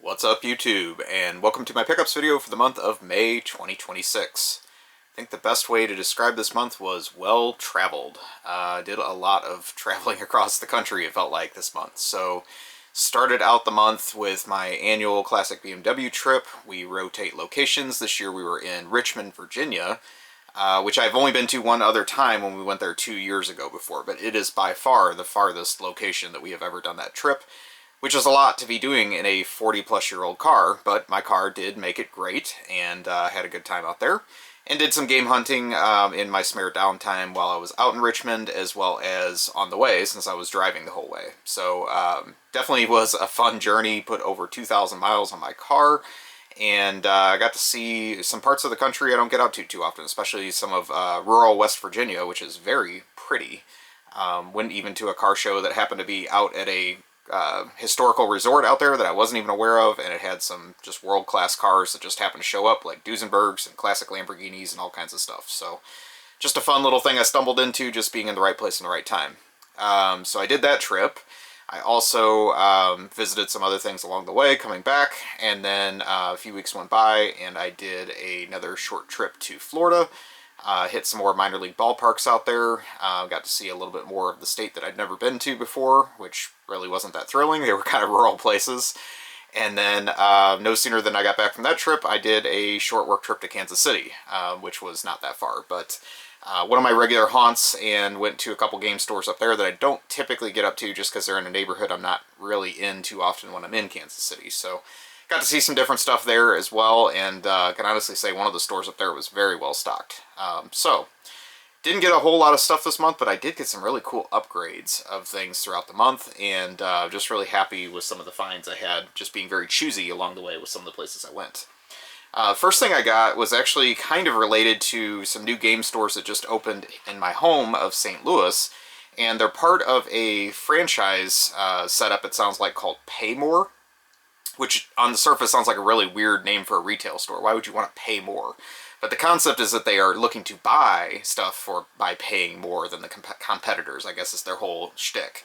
What's up, YouTube, and welcome to my pickups video for the month of May 2026. I think the best way to describe this month was well-traveled. I did a lot of traveling across the country, it felt like, this month. So, started out the month with my annual Classic BMW trip. We rotate locations. This year we were in Richmond, Virginia, which I've only been to one other time when we went there 2 years ago before, but it is by far the farthest location that we have ever done that trip, which is a lot to be doing in a 40-plus-year-old car, but my car did make it great, and had a good time out there. And did some game hunting in my spare downtime while I was out in Richmond, as well as on the way, since I was driving the whole way. So definitely was a fun journey, put over 2,000 miles on my car, and I got to see some parts of the country I don't get out to too often, especially some of rural West Virginia, which is very pretty. Went even to a car show that happened to be out at a historical resort out there that I wasn't even aware of, and it had some just world-class cars that just happened to show up, like Duesenbergs and classic Lamborghinis and all kinds of stuff. So just a fun little thing I stumbled into, just being in the right place in the right time. So I did that trip. I also visited some other things along the way coming back, and then a few weeks went by and I did another short trip to Florida. Hit some more minor league ballparks out there. Got to see a little bit more of the state that I'd never been to before, which really wasn't that thrilling. They were kind of rural places. And then no sooner than I got back from that trip, I did a short work trip to Kansas City, which was not that far, but one of my regular haunts, and went to a couple game stores up there that I don't typically get up to just because they're in a neighborhood I'm not really in too often when I'm in Kansas City. So got to see some different stuff there as well, and can honestly say one of the stores up there was very well stocked. So, didn't get a whole lot of stuff this month, but I did get some really cool upgrades of things throughout the month, and just really happy with some of the finds I had, just being very choosy along the way with some of the places I went. First thing I got was actually kind of related to some new game stores that just opened in my home of St. Louis, and they're part of a franchise setup, it sounds like, called Pay More, which on the surface sounds like a really weird name for a retail store. Why would you want to pay more? But the concept is that they are looking to buy stuff by paying more than the competitors, I guess is their whole shtick.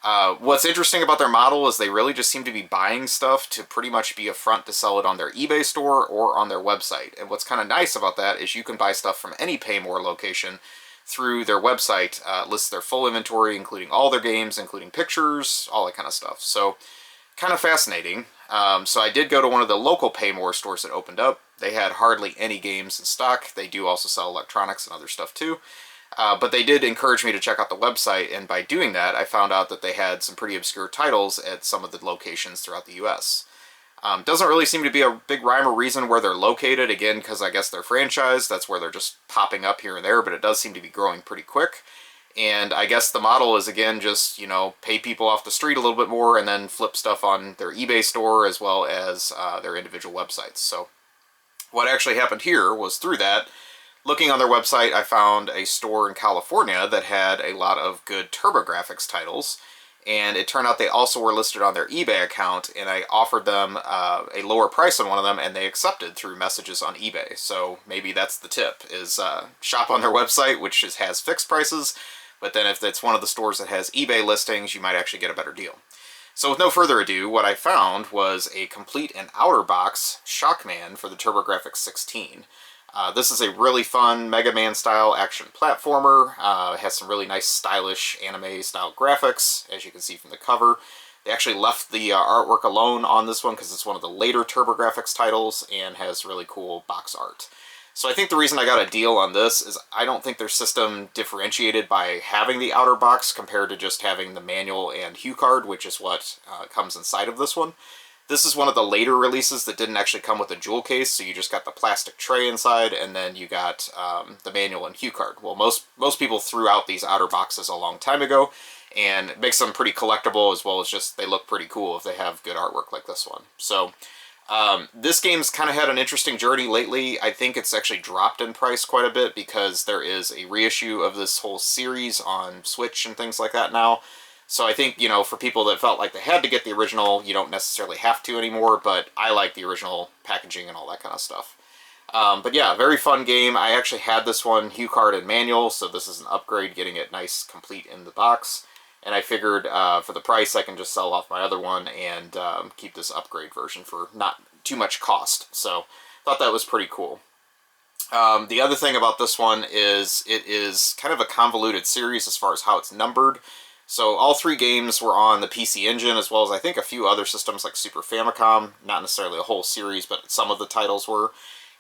What's interesting about their model is they really just seem to be buying stuff to pretty much be a front to sell it on their eBay store or on their website. And what's kind of nice about that is you can buy stuff from any Pay More location through their website. Lists their full inventory, including all their games, including pictures, all that kind of stuff. So, kind of fascinating. So I did go to one of the local Pay More stores that opened up. They had hardly any games in stock. They do also sell electronics and other stuff too. But they did encourage me to check out the website, and by doing that, I found out that they had some pretty obscure titles at some of the locations throughout the U.S. Doesn't really seem to be a big rhyme or reason where they're located, again, because I guess they're franchised. That's where they're just popping up here and there, but it does seem to be growing pretty quick. And I guess the model is, again, just, you know, pay people off the street a little bit more and then flip stuff on their eBay store as well as their individual websites. So what actually happened here was through that, looking on their website, I found a store in California that had a lot of good Turbografx titles. And it turned out they also were listed on their eBay account, and I offered them a lower price on one of them, and they accepted through messages on eBay. So maybe that's the tip, is shop on their website, which has fixed prices. But then if it's one of the stores that has eBay listings, you might actually get a better deal. So with no further ado, what I found was a complete and outer box Shockman for the Turbografx-16. This is a really fun Mega Man style action platformer. It has some really nice stylish anime style graphics, as you can see from the cover. They actually left the artwork alone on this one because it's one of the later Turbografx titles and has really cool box art. So I think the reason I got a deal on this is I don't think their system differentiated by having the outer box compared to just having the manual and HuCard, which is what comes inside of this one. This is one of the later releases that didn't actually come with a jewel case, so you just got the plastic tray inside, and then you got the manual and HuCard. Well, most people threw out these outer boxes a long time ago, and it makes them pretty collectible, as well as just they look pretty cool if they have good artwork like this one. So this game's kind of had an interesting journey lately. I think it's actually dropped in price quite a bit because there is a reissue of this whole series on Switch and things like that now. So I think, you know, for people that felt like they had to get the original, you don't necessarily have to anymore, but I like the original packaging and all that kind of stuff. But yeah, very fun game. I actually had this one HuCard and manual, so this is an upgrade, getting it nice, complete in the box. and I figured for the price I can just sell off my other one and keep this upgrade version for not too much cost. So thought that was pretty cool. The other thing about this one is it is kind of a convoluted series as far as how it's numbered. So all 3 games were on the PC Engine, as well as I think a few other systems like Super Famicom. Not necessarily a whole series, but some of the titles were.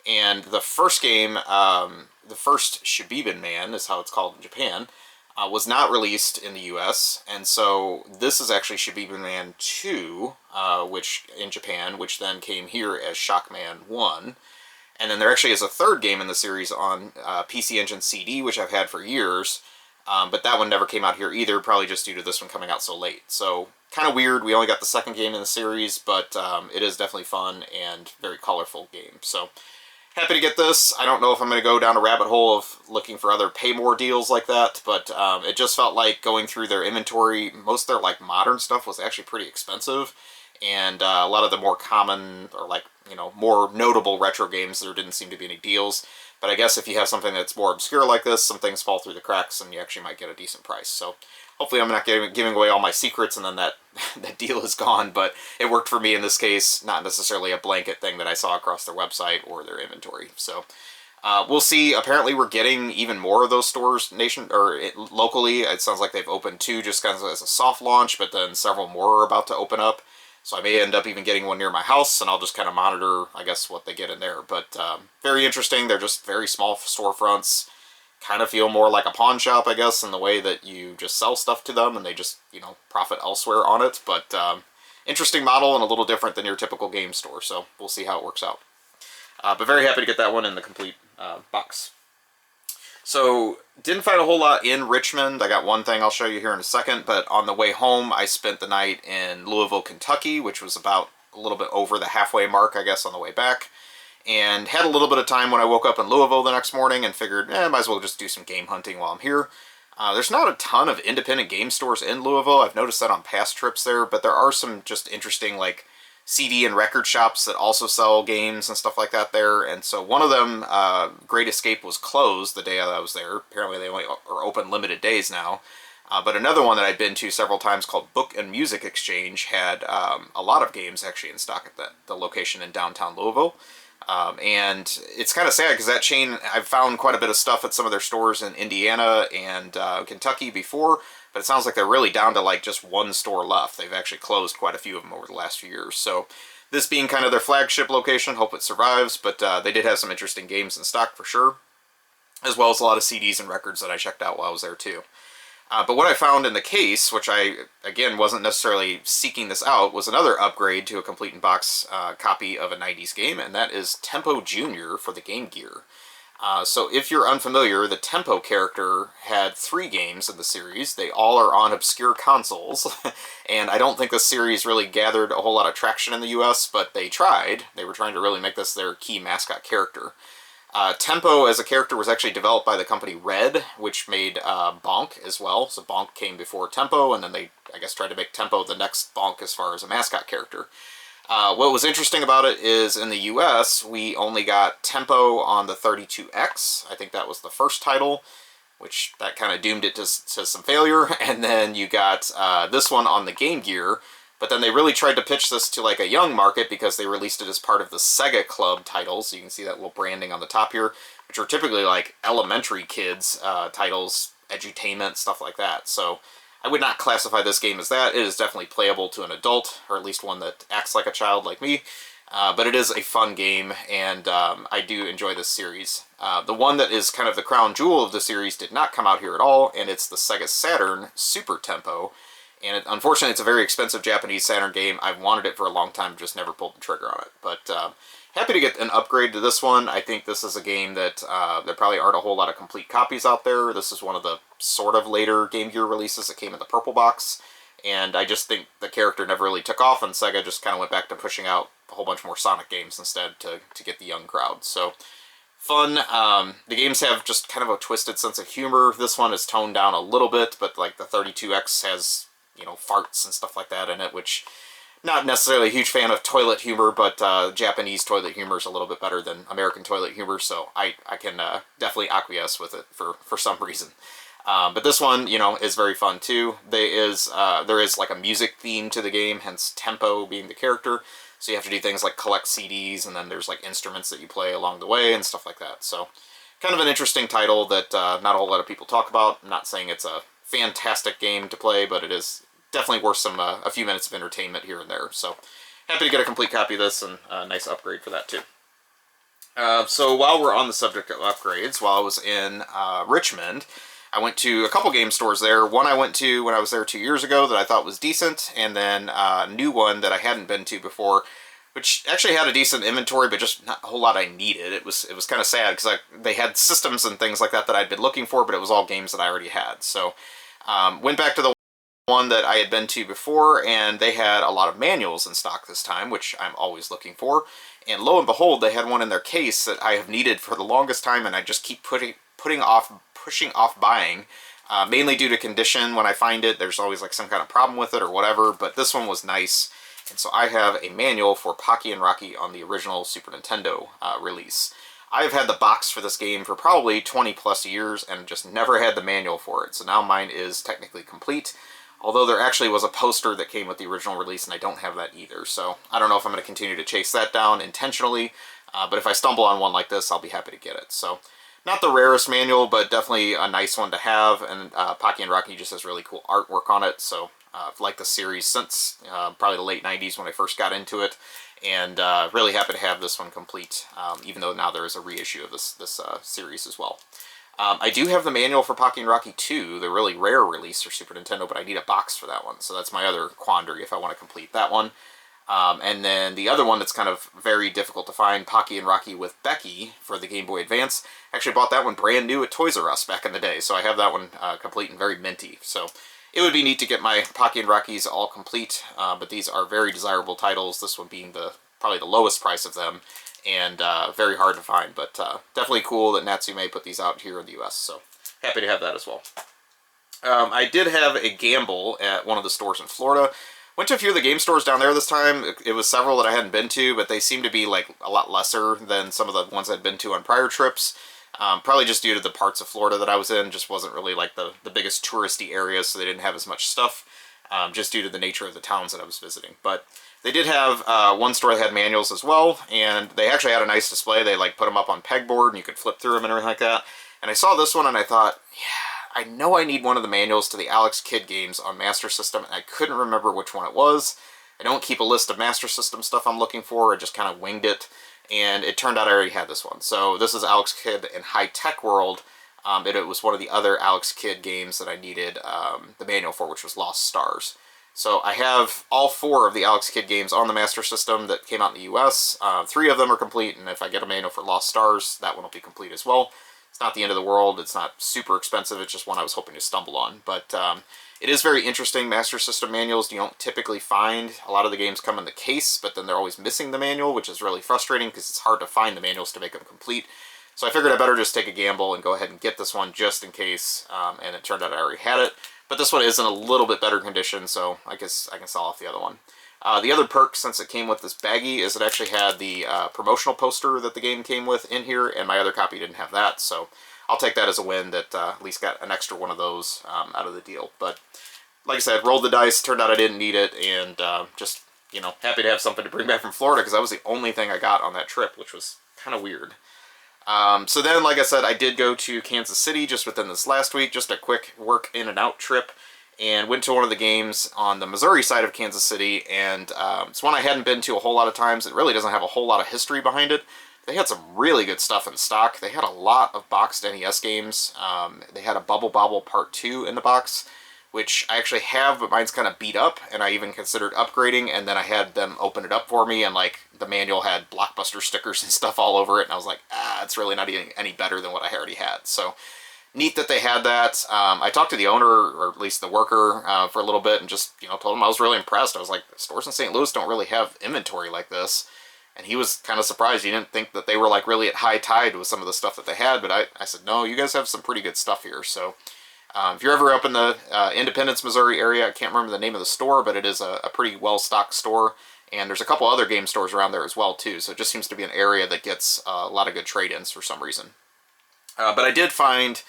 And the first game, the first Shibibin Man is how it's called in Japan, was not released in the US. And so this is actually Shibibin Man 2, which in Japan, which then came here as Shockman 1. And then there actually is a third game in the series on PC Engine CD, which I've had for years. But that one never came out here either, probably just due to this one coming out so late. So kind of weird. We only got the second game in the series, but it is definitely fun and very colorful game. So happy to get this. I don't know if I'm going to go down a rabbit hole of looking for other pay more deals like that, but it just felt like going through their inventory, most of their like modern stuff was actually pretty expensive. And a lot of the more common, or like, you know, more notable retro games, there didn't seem to be any deals. But I guess if you have something that's more obscure like this, some things fall through the cracks and you actually might get a decent price. So hopefully I'm not giving away all my secrets and then that deal is gone. But it worked for me in this case, not necessarily a blanket thing that I saw across their website or their inventory. So we'll see. Apparently we're getting even more of those stores locally. It sounds like they've opened 2 just kind of as a soft launch, but then several more are about to open up. So I may end up even getting one near my house, and I'll just kind of monitor, I guess, what they get in there. But very interesting. They're just very small storefronts. Kind of feel more like a pawn shop, I guess, in the way that you just sell stuff to them, and they just, you know, profit elsewhere on it. But interesting model and a little different than your typical game store. So we'll see how it works out. But very happy to get that one in the complete box. So, didn't find a whole lot in Richmond. I got one thing I'll show you here in a second, but on the way home, I spent the night in Louisville, Kentucky, which was about a little bit over the halfway mark, I guess, on the way back. And had a little bit of time when I woke up in Louisville the next morning and figured, might as well just do some game hunting while I'm here. There's not a ton of independent game stores in Louisville. I've noticed that on past trips there, but there are some just interesting, like, CD and record shops that also sell games and stuff like that there. And so one of them, Great Escape, was closed the day I was there. Apparently they only are open limited days now. But another one that I've been to several times called Book and Music Exchange had a lot of games actually in stock at the location in downtown Louisville. And it's kind of sad because that chain, I've found quite a bit of stuff at some of their stores in Indiana and Kentucky before, but it sounds like they're really down to like just one store left. They've actually closed quite a few of them over the last few years. So this being kind of their flagship location, hope it survives, but they did have some interesting games in stock for sure, as well as a lot of CDs and records that I checked out while I was there too. But what I found in the case, which I, again, wasn't necessarily seeking this out, was another upgrade to a complete in-box copy of a 90s game, and that is Tempo Jr. for the Game Gear. So if you're unfamiliar, the Tempo character had 3 games in the series. They all are on obscure consoles, and I don't think this series really gathered a whole lot of traction in the US, but they tried. They were trying to really make this their key mascot character. Tempo as a character was actually developed by the company Red, which made Bonk as well. So Bonk came before Tempo, and then they, I guess, tried to make Tempo the next Bonk as far as a mascot character. What was interesting about it is in the US, we only got Tempo on the 32X. I think that was the first title, which that kind of doomed it to some failure. And then you got this one on the Game Gear. But then they really tried to pitch this to like a young market because they released it as part of the Sega Club titles. So you can see that little branding on the top here, which are typically like elementary kids titles, edutainment, stuff like that. So I would not classify this game as that. It is definitely playable to an adult, or at least one that acts like a child like me. But it is a fun game, and I do enjoy this series. The one that is kind of the crown jewel of the series did not come out here at all, and it's the Sega Saturn Super Tempo. And unfortunately, it's a very expensive Japanese Saturn game. I've wanted it for a long time, just never pulled the trigger on it. But happy to get an upgrade to this one. I think this is a game that there probably aren't a whole lot of complete copies out there. This is one of the sort of later Game Gear releases that came in the purple box. And I just think the character never really took off, and Sega just kind of went back to pushing out a whole bunch more Sonic games instead to get the young crowd. So fun. The games have just kind of a twisted sense of humor. This one is toned down a little bit, but like the 32X has, you know, farts and stuff like that in it, which not necessarily a huge fan of toilet humor, but Japanese toilet humor is a little bit better than American toilet humor, so I can definitely acquiesce with it for some reason. But this one, you know, is very fun too. There is like a music theme to the game, hence tempo being the character. So you have to do things like collect CDs, and then there's like instruments that you play along the way and stuff like that. So kind of an interesting title that not a whole lot of people talk about. I'm not saying it's a fantastic game to play, but it is definitely worth a few minutes of entertainment here and there. So happy to get a complete copy of this, and a nice upgrade for that too. So while we're on the subject of upgrades, while I was in Richmond, I went to a couple game stores there. One I went to when I was there 2 years ago that I thought was decent, and then a new one that I hadn't been to before, which actually had a decent inventory, but just not a whole lot I needed. It was kind of sad because they had systems and things like that that I'd been looking for, but it was all games that I already had. So went back to the one that I had been to before, and they had a lot of manuals in stock this time, which I'm always looking for. And lo and behold, they had one in their case that I have needed for the longest time, and I just keep pushing off buying, mainly due to condition. When I find it, there's always like some kind of problem with it or whatever, but this one was nice. And so I have a manual for Pocky and Rocky on the original Super Nintendo release. I've had the box for this game for probably 20 plus years and just never had the manual for it, so now mine is technically complete. Although there actually was a poster that came with the original release, and I don't have that either. So I don't know if I'm going to continue to chase that down intentionally, but if I stumble on one like this, I'll be happy to get it. So not the rarest manual, but definitely a nice one to have, and Pocky and Rocky just has really cool artwork on it. So I've liked the series since probably the late 90s when I first got into it, and really happy to have this one complete, even though now there is a reissue of this series as well. I do have the manual for Pocky and Rocky 2, the really rare release for Super Nintendo, but I need a box for that one, so that's my other quandary if I want to complete that one. And then the other one that's kind of very difficult to find, Pocky and Rocky with Becky for the Game Boy Advance. Actually bought that one brand new at Toys R Us back in the day, so I have that one complete and very minty. So it would be neat to get my Pocky and Rockies all complete, but these are very desirable titles, this one being probably the lowest price of them, and very hard to find, but definitely cool that Natsume put these out here in the US, so happy to have that as well. I did have a gamble at one of the stores in Florida. Went to a few of the game stores down there this time. It was several that I hadn't been to, but they seemed to be like a lot lesser than some of the ones I'd been to on prior trips. Probably just due to the parts of Florida that I was in, just wasn't really like the biggest touristy areas, so they didn't have as much stuff, just due to the nature of the towns that I was visiting. But they did have one store that had manuals as well, and they actually had a nice display. They like put them up on pegboard, and you could flip through them and everything like that. And I saw this one, and I thought, yeah, I know I need one of the manuals to the Alex Kidd games on Master System, and I couldn't remember which one it was. I don't keep a list of Master System stuff I'm looking for. I just kind of winged it, and it turned out I already had this one. So this is Alex Kidd in High Tech World. It was one of the other Alex Kidd games that I needed the manual for, which was Lost Stars. So I have all 4 of the Alex Kidd games on the Master System that came out in the US. 3 of them are complete, and if I get a manual for Lost Stars, that one will be complete as well. It's not the end of the world. It's not super expensive. It's just one I was hoping to stumble on. But it is very interesting. Master System manuals, you don't typically find. A lot of the games come in the case, but then they're always missing the manual, which is really frustrating because it's hard to find the manuals to make them complete. So I figured I better just take a gamble and go ahead and get this one just in case, and it turned out I already had it. But this one is in a little bit better condition, so I guess I can sell off the other one. The other perk, since it came with this baggie, is it actually had the promotional poster that the game came with in here, and my other copy didn't have that, so I'll take that as a win that at least got an extra one of those out of the deal. But like I said, rolled the dice, turned out I didn't need it, and just, you know, happy to have something to bring back from Florida, because that was the only thing I got on that trip, which was kind of weird. So then, like I said, I did go to Kansas City just within this last week, just a quick work in and out trip, and went to one of the games on the Missouri side of Kansas City, and it's one I hadn't been to a whole lot of times. It really doesn't have a whole lot of history behind it. They had some really good stuff in stock. They had a lot of boxed NES games. They had a Bubble Bobble Part 2 in the box, which I actually have, but mine's kind of beat up, and I even considered upgrading, and then I had them open it up for me, and like the manual had Blockbuster stickers and stuff all over it, and I was like, it's really not any better than what I already had. So neat that they had that. I talked to the owner, or at least the worker, for a little bit, and just, you know, told him I was really impressed. I was like, stores in St. Louis don't really have inventory like this. And he was kind of surprised. He didn't think that they were like really at high tide with some of the stuff that they had, but I said, no, you guys have some pretty good stuff here. So if you're ever up in the Independence, Missouri area, I can't remember the name of the store, but it is a pretty well-stocked store. And there's a couple other game stores around there as well, too. So it just seems to be an area that gets a lot of good trade-ins for some reason. But I did find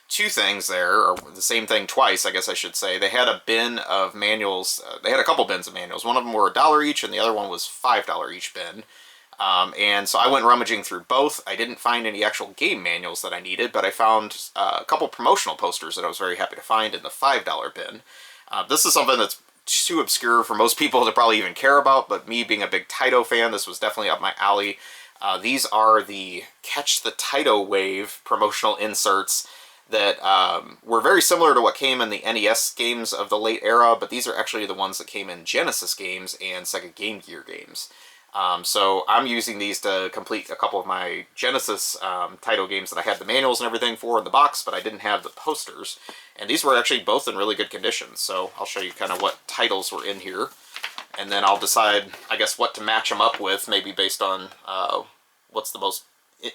two things there, or the same thing twice, I guess I should say. They had a bin of manuals. They had a couple bins of manuals. One of them were $1 each, and the other one was $5 each bin. And so I went rummaging through both. I didn't find any actual game manuals that I needed, but I found a couple promotional posters that I was very happy to find in the $5 bin. This is something that's too obscure for most people to probably even care about, but me being a big Taito fan, this was definitely up my alley. These are the Catch the Taito Wave promotional inserts that were very similar to what came in the NES games of the late era, but these are actually the ones that came in Genesis games and Sega Game Gear games. So I'm using these to complete a couple of my Genesis Taito games that I had the manuals and everything for in the box, but I didn't have the posters. And these were actually both in really good condition, so I'll show you kind of what titles were in here. And then I'll decide, I guess, what to match them up with, maybe based on what's the most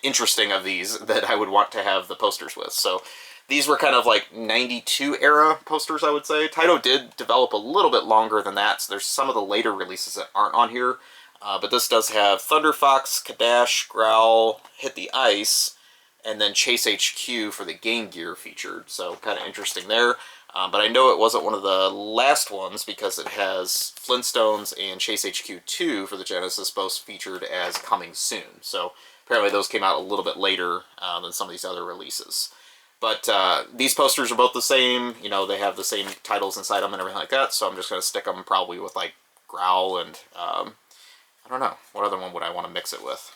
interesting of these that I would want to have the posters with. So these were kind of like 92 era posters, I would say. Taito did develop a little bit longer than that, so there's some of the later releases that aren't on here. But this does have Thunder Fox, Kadash, Growl, Hit the Ice, and then Chase HQ for the Game Gear featured. So kind of interesting there. But I know it wasn't one of the last ones because it has Flintstones and Chase HQ 2 for the Genesis both featured as coming soon. So apparently those came out a little bit later than some of these other releases. But these posters are both the same. You know, they have the same titles inside them and everything like that. So I'm just going to stick them probably with like Growl and I don't know. What other one would I want to mix it with?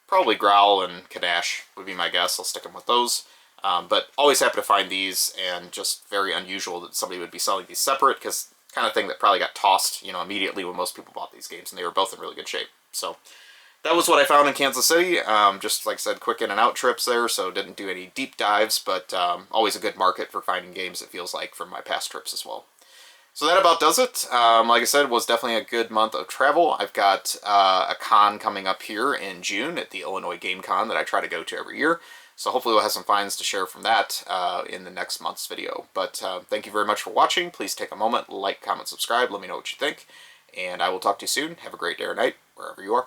Probably Growl and Kadash would be my guess. I'll stick them with those. But always happy to find these, and just very unusual that somebody would be selling these separate, because kind of thing that probably got tossed, you know, immediately when most people bought these games, and they were both in really good shape. So that was what I found in Kansas City. Just like I said, quick in and out trips there, so didn't do any deep dives, but always a good market for finding games, it feels like, from my past trips as well. So that about does it. Like I said, was definitely a good month of travel. I've got a con coming up here in June at the Illinois Game Con that I try to go to every year. So hopefully we'll have some finds to share from that in the next month's video. But thank you very much for watching. Please take a moment, like, comment, subscribe, let me know what you think. And I will talk to you soon. Have a great day or night, wherever you are.